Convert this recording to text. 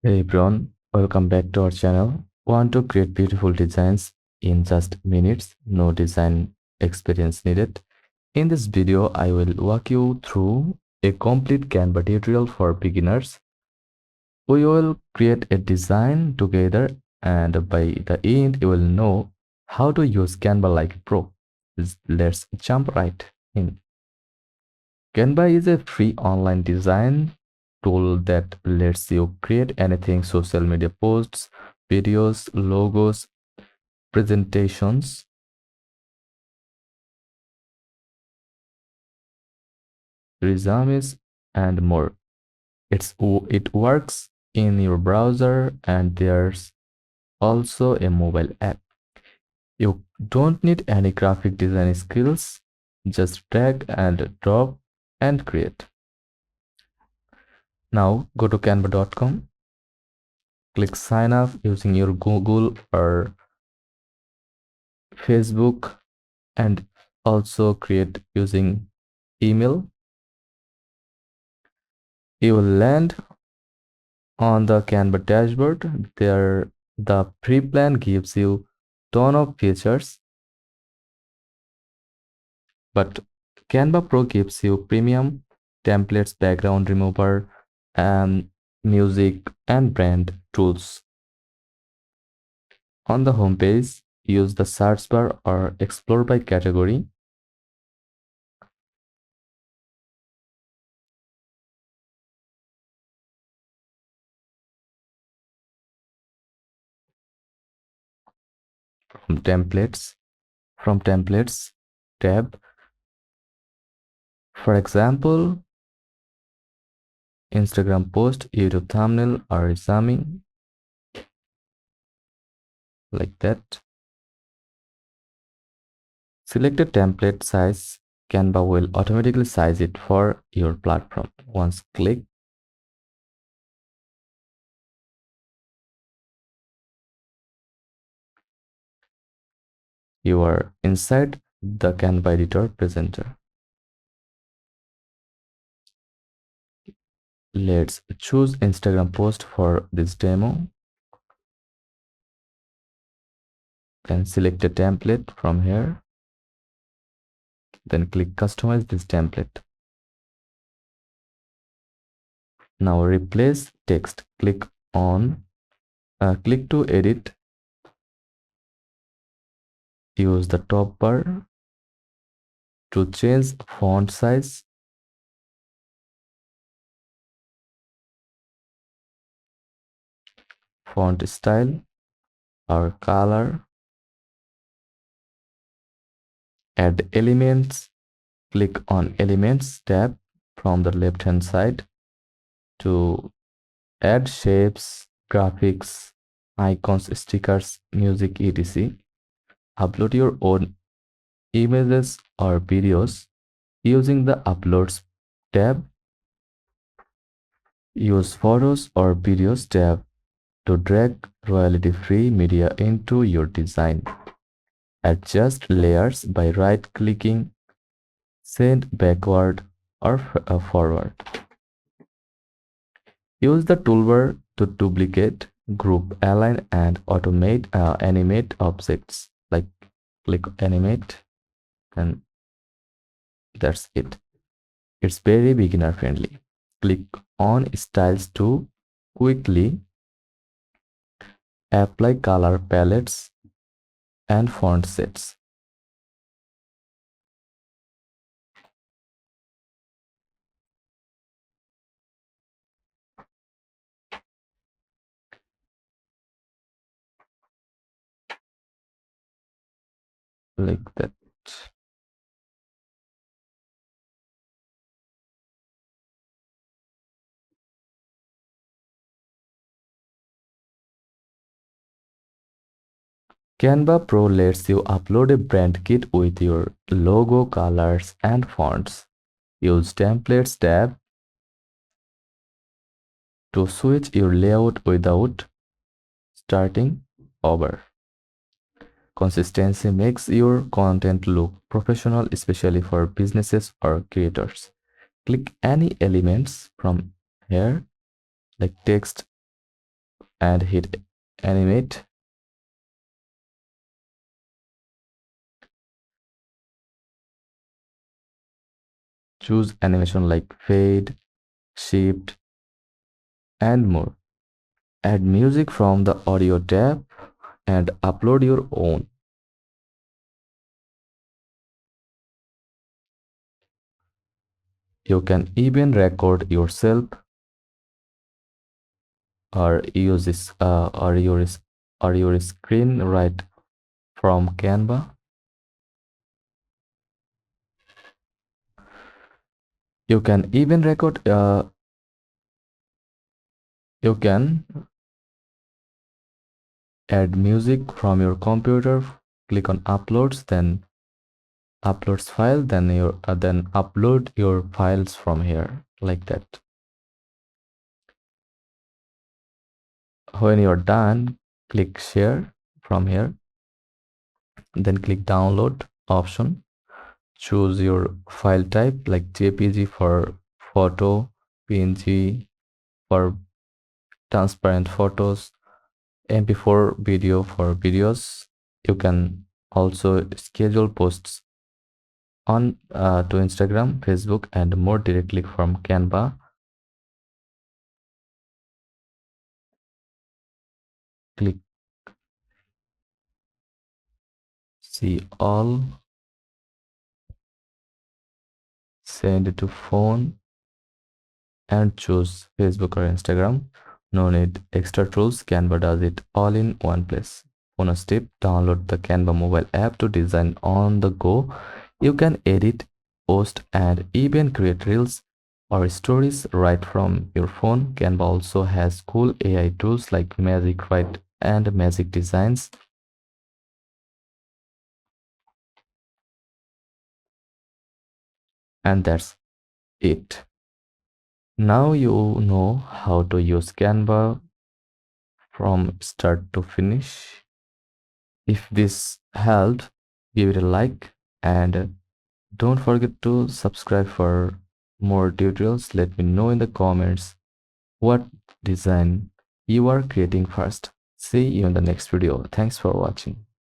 Hey everyone, welcome back to our channel. Want to create beautiful designs in just minutes, no design experience needed. In this video, I will walk you through a complete Canva tutorial for beginners. We will create a design together and by the end, you will know how to use Canva like a pro. Let's jump right in. Canva is a free online design tool that lets you create anything: social media posts, videos, logos, presentations, resumes, and more. It works in your browser, and there's also a mobile app. You don't need any graphic design skills, just drag and drop and create. Now go to canva.com, click sign up using your Google or Facebook, and also create using email. You will land on the Canva dashboard. There, the free plan gives you ton of features, but Canva Pro gives you premium templates, background remover, and music and brand tools. On the home page, use the search bar or explore by category. From templates tab, for example, Instagram post, YouTube thumbnail, or resume, like that. Select a template size. Canva will automatically size it for your platform. Once click, you are inside the Canva editor presenter. Let's choose Instagram post for this demo. Then select a template from here. Then click customize this template. Now replace text. Click to edit. Use the top bar to change font size, font style, or color. Add elements. Click on Elements tab from the left hand side to add shapes, graphics, icons, stickers, music, etc. Upload your own images or videos using the Uploads tab. Use Photos or Videos tab to drag royalty-free media into your design. Adjust layers by right-clicking, send backward or forward. Use the toolbar to duplicate, group, align, and animate objects. Like click animate, and that's it. It's very beginner friendly. Click on styles to quickly apply color palettes and font sets. Like that. Canva Pro lets you upload a brand kit with your logo, colors, and fonts. Use Templates tab to switch your layout without starting over. Consistency makes your content look professional, especially for businesses or creators. Click any elements from here, like text, and hit animate. Choose animation like fade, shift, and more. Add music from the audio tab and upload your own. You can even record yourself or use this or your screen right from Canva. You can even record you can add music from your computer. Click on uploads, then uploads file, then upload your files from here like that. When you're done, click share from here, then click download option. Choose your file type like JPG for photo, PNG for transparent photos, MP4 video for videos. You can also schedule posts on to Instagram, Facebook, and more directly from Canva. Click see all, send it to phone, and choose Facebook or Instagram. No need extra tools. Canva does it all in one place. Bonus tip: download the Canva mobile app to design on the go. You can edit, post, and even create reels or stories right from your phone. Canva also has cool AI tools like Magic Write and Magic Designs. And that's it. Now you know how to use Canva from start to finish. If this helped, give it a like and don't forget to subscribe for more tutorials. Let me know in the comments what design you are creating first. See you in the next video. Thanks for watching.